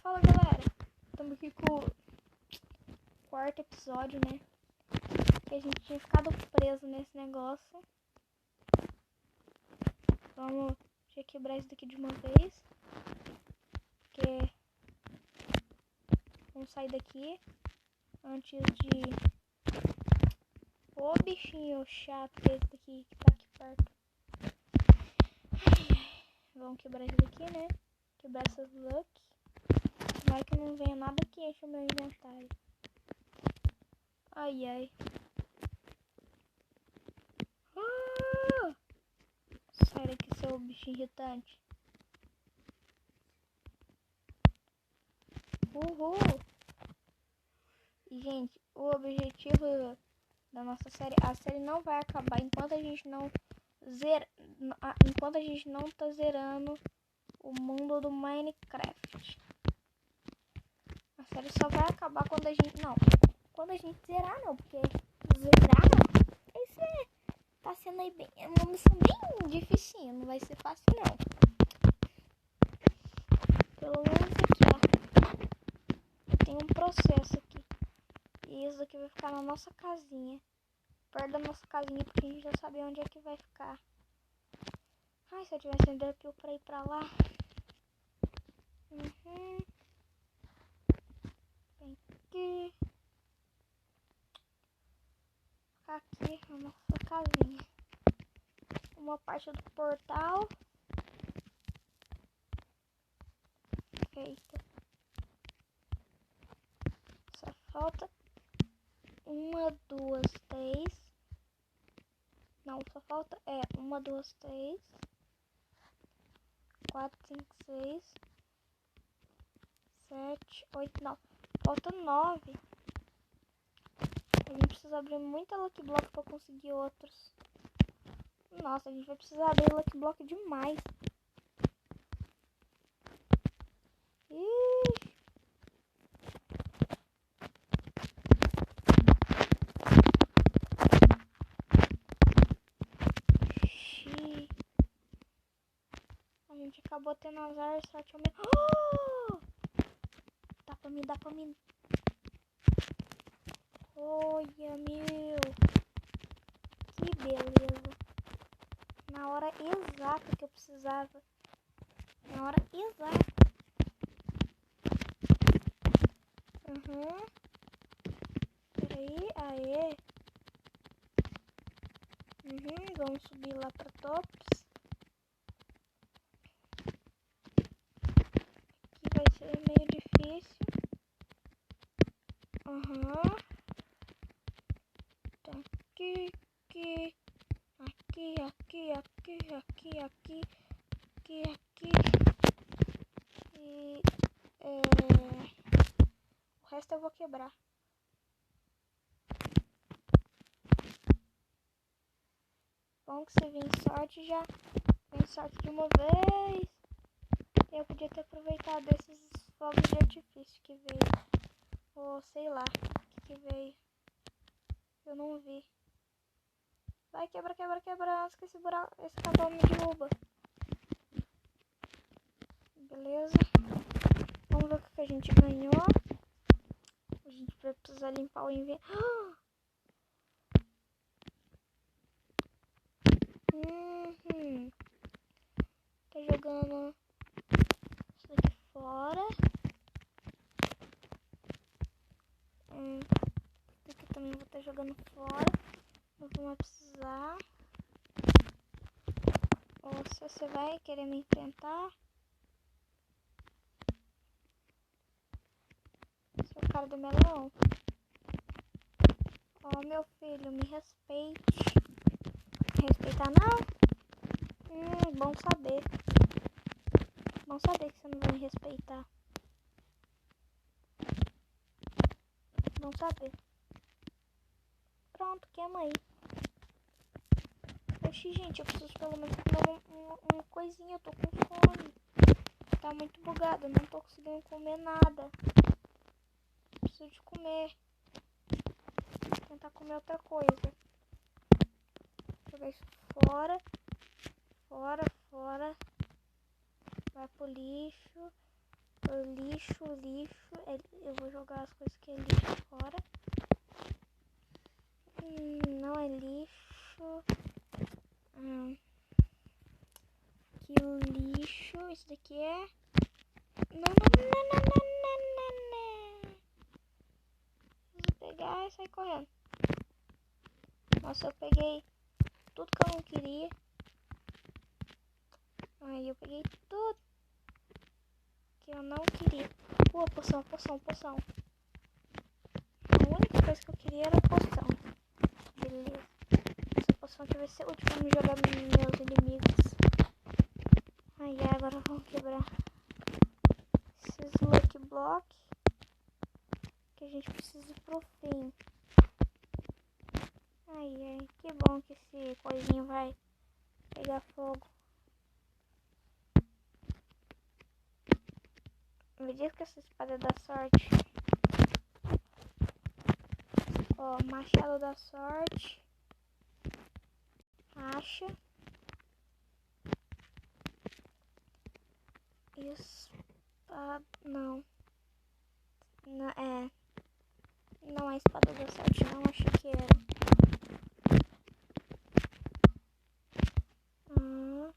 Fala galera, estamos aqui com o quarto episódio, né? Que a gente tinha ficado preso nesse negócio. Vamos quebrar isso daqui de uma vez. Porque vamos sair daqui antes de... Ô bichinho chato esse daqui que tá aqui perto. Vamos quebrar isso daqui, né? Quebrar essas luck. Vai que não venha nada que enche o meu inventário. Ai, ai. Ah! Sai daqui, seu bichinho irritante. Uhul! E, gente, o objetivo da nossa série... A série não vai acabar enquanto a gente não enquanto a gente não tá zerando o mundo do Minecraft. A série só vai acabar quando a gente... Não, quando a gente zerar não, porque zerar... Isso tá sendo aí bem... É uma missão bem dificinha, não vai ser fácil não. Pelo menos aqui, ó. Tem um processo aqui. E isso aqui vai ficar na nossa casinha. Perto da nossa casinha, porque a gente já sabe onde é que vai ficar. Ai, se eu tivesse um Enderpeel pra ir pra lá. Vem aqui. Ficar aqui na nossa casinha. Uma parte do portal. Eita. Só falta 1, 2, 3. Não, só falta 1, 2, 3, 4, 5, 6, 7, 8, não. Falta 9. A gente precisa abrir muita Lucky Block pra conseguir outros. Nossa, a gente vai precisar abrir Lucky Block demais. Ixi. A gente acabou tendo azar, sorte ao menos. Oh! Dá pra mim, dá pra mim. Olha, meu. Que beleza. Na hora exata que eu precisava. Na hora exata. Peraí, aê. Vamos subir lá pra tops. Aqui vai ser meio difícil. Tá aqui, aqui. Aqui. E o resto eu vou quebrar. Bom que você vem sorte já. Vem sorte de uma vez. Eu podia ter aproveitado esses fogos de artifício que veio. Ou sei lá o que veio. Eu não vi. Vai, quebra. Antes que esse cavalo me derruba. Beleza. Vamos ver o que a gente ganhou. A gente vai precisar limpar o inventário. Tá jogando isso daqui fora. Isso aqui também vou estar jogando fora. Não vou mais precisar. Ou se você vai querer me enfrentar. Seu cara do melão. Ó, meu filho, me respeite. Me respeitar não? Bom saber. Bom saber que você não vai me respeitar. Bom saber. Pronto, queima aí. Oxi, gente, eu preciso pelo menos comer uma coisinha. Eu tô com fome. Tá muito bugado, eu não tô conseguindo comer nada. Preciso de comer. Vou tentar comer outra coisa. Jogar isso fora. Fora. Vai pro lixo. Lixo. Eu vou jogar as coisas que é lixo fora. Não é lixo. Que lixo. Isso daqui é... Não. Vou pegar e sair correndo. Nossa, eu peguei tudo que eu não queria. Aí eu peguei tudo que eu não queria. Poção. A única coisa que eu queria era poção. Beleza. Essa poção aqui vai ser útil pra me jogar meus inimigos. Aí agora vamos quebrar esses lucky block que a gente precisa ir pro fim. Ai, que bom que esse coisinho vai pegar fogo. Me diz que essa espada dá sorte. Ó, machado da sorte. Acha. Espada... Não é espada da sorte, não. Achei que era. Não.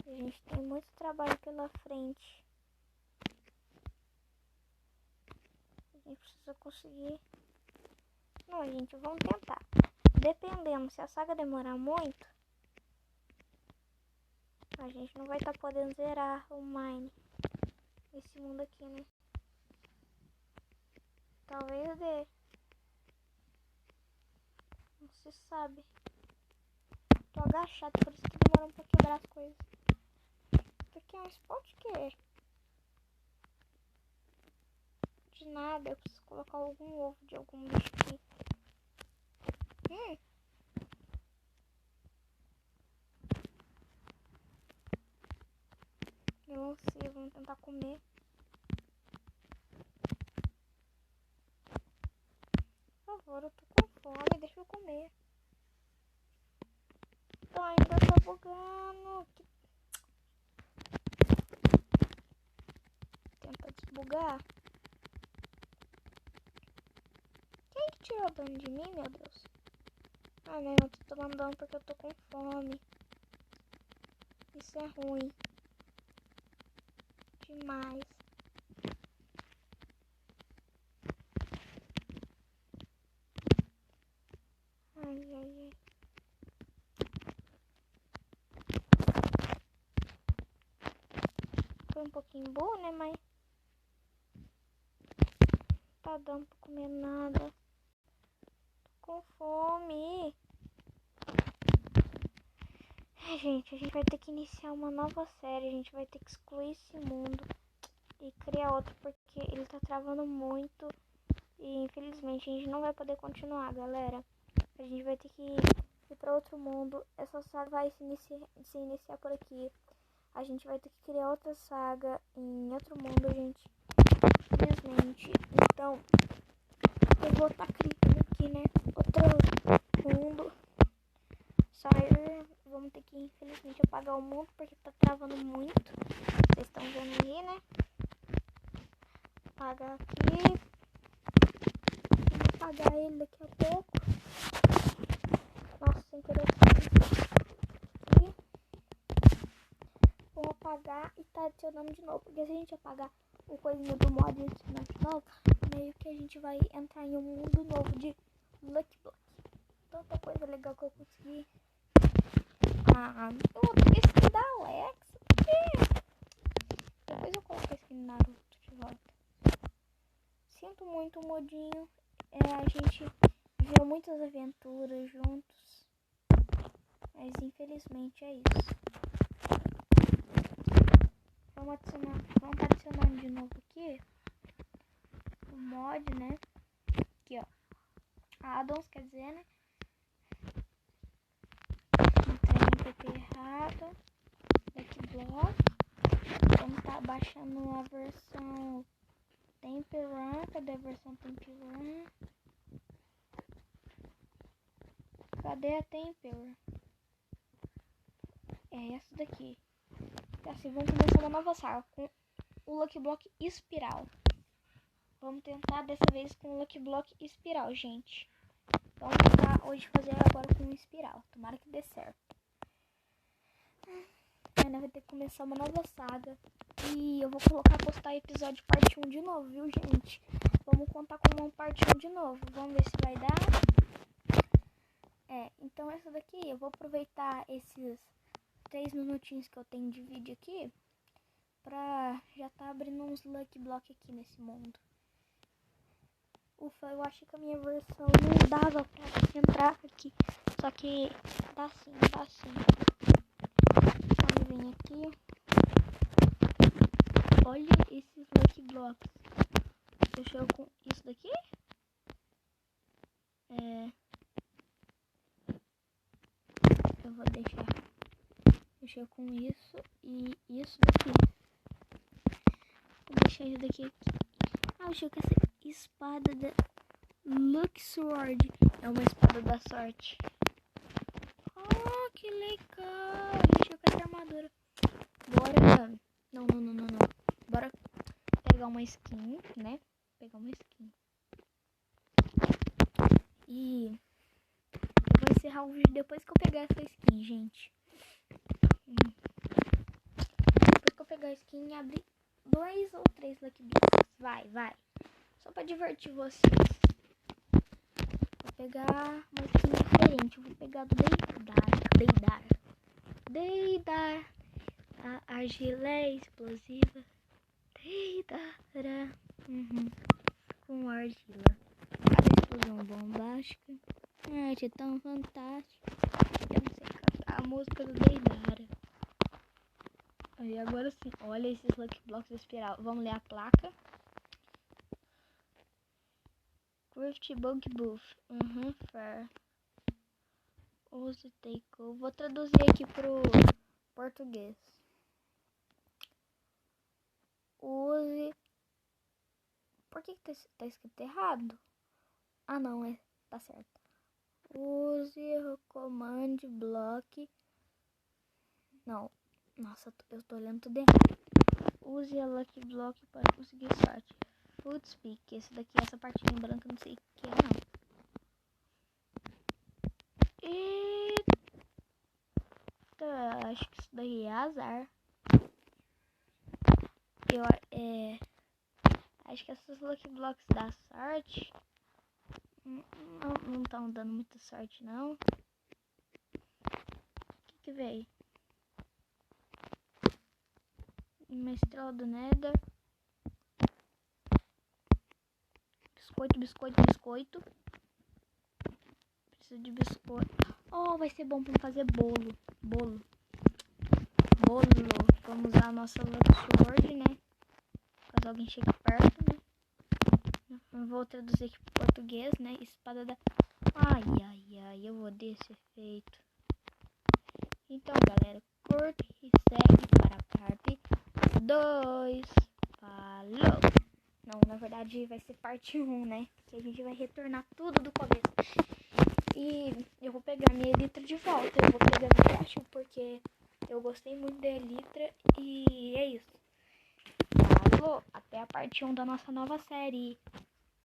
A gente tem muito trabalho pela frente. A gente precisa conseguir. Não, gente, vamos tentar. Dependendo, se a saga demorar muito, a gente não vai estar podendo zerar o Mine. Esse mundo aqui, né? Talvez dê. Não se sabe. Tô agachado, por isso que demora pra quebrar as coisas. Isso aqui é um spot que é? De nada, eu preciso colocar algum ovo de algum bicho aqui. Eu não sei, vamos tentar comer. Por favor, eu tô com fome, deixa eu comer. Ainda tá bugando. Tenta desbugar. Quem que tirou dano de mim, meu Deus? Ah, não, eu tô tomando dano porque eu tô com fome. Isso é ruim. Demais. Ai. Foi um pouquinho boa, né, mas... Tá dando pra comer nada. Tô com fome. Gente, a gente vai ter que iniciar uma nova série. A gente vai ter que excluir esse mundo e criar outro, porque ele tá travando muito. E infelizmente a gente não vai poder continuar, galera. A gente vai ter que ir pra outro mundo. Essa saga vai se iniciar por aqui. A gente vai ter que criar outra saga em outro mundo, gente. Infelizmente. Então, eu vou estar criando aqui, né? Outro mundo. Sair. Vamos ter que, infelizmente, apagar o mundo porque tá travando muito. Vocês estão vendo aí, né? Apagar aqui. Vou apagar ele daqui a pouco. Nossa, interessante. Aqui. Vou apagar e tá adicionando de novo. Porque se a gente apagar o coisinho do mod e adicionar de novo, meio que a gente vai entrar em um mundo novo de Lucky Block. Tanta coisa legal que eu consegui. Eu vou ter skin da Alex. Por quê? Depois eu coloco a skin do Naruto de volta. Sinto muito o modinho. A gente viu muitas aventuras juntos. Mas infelizmente é isso. Vamos adicionar de novo aqui o mod, né? Aqui, ó. Addons, quer dizer, né? Entrei no PP errado. Lucky Block. Vamos tá baixando a versão Temple Run. Cadê a versão Temple Run? Cadê a Temple? é essa daqui. E assim, vamos começar uma nova saga com o Lucky Block Espiral. Vamos tentar dessa vez com o Lucky Block Espiral, gente. Vamos tentar hoje fazer agora com o Espiral. Tomara que dê certo. Ainda vai ter que começar uma nova saga. E eu vou postar episódio parte 1 de novo, viu, gente? Vamos contar com uma parte 1 de novo. Vamos ver se vai dar. Então essa daqui, eu vou aproveitar esses 3 minutinhos que eu tenho de vídeo aqui pra já tá abrindo uns Lucky Block aqui nesse mundo. Ufa, eu acho que a minha versão não dava pra entrar aqui. Só que dá sim, dá sim. Vamos vir aqui. Olha esses Lucky Blocks. Eu chego com isso daqui. Eu vou deixar. Eu chego com isso e isso daqui. Vou deixar isso daqui. Eu chego com essa espada da Lucky Sword. É uma espada da sorte. Oh, que legal. Deixa eu com essa armadura. Bora. Não. Bora pegar uma skin, né? Pegar uma skin. E eu vou encerrar o vídeo depois que eu pegar essa skin, gente. Depois que eu pegar a skin e abrir 2 ou 3 Lucky Blocks. Vai. Só pra divertir vocês. Vou pegar uma skin diferente. Eu vou pegar do Deidar. A argila é explosiva. Deidara. Com argila. A explosão bombástica. A arte é tão fantástica. Eu não sei cantar a música do Deidara. Aí agora sim. Olha esses Lucky Blocks espiral. Vamos ler a placa. Craft Bug Buff. Fair. Use take. Vou traduzir aqui pro português. Use. Por que tá escrito errado? Ah, não, tá certo. Use o command block. Não. Nossa, eu tô olhando tudo errado. Use a Lucky Block para conseguir sorte. Food Speak. Esse daqui, essa partinha branca, não sei o que é, não. Eita, acho que isso daí é azar. Acho que essas Lucky Blocks da sorte não estão dando muita sorte, não. O que veio? Uma estrela do Nether. Biscoito. Preciso de biscoito. Oh, vai ser bom pra fazer bolo. Vamos usar a nossa Lucky Sword, né? Caso alguém chegue perto, né? Eu vou traduzir aqui pro português, né? Espada da... Ai, eu odeio esse efeito. Então, galera, curte e segue para a parte 2. Falou! Não, na verdade vai ser parte 1, né? Que a gente vai retornar tudo do começo. E eu vou pegar minha Elytra de volta. Eu vou pegar no Pikachu porque eu gostei muito da Elytra. E é isso. Falou! Até a parte 1 da nossa nova série.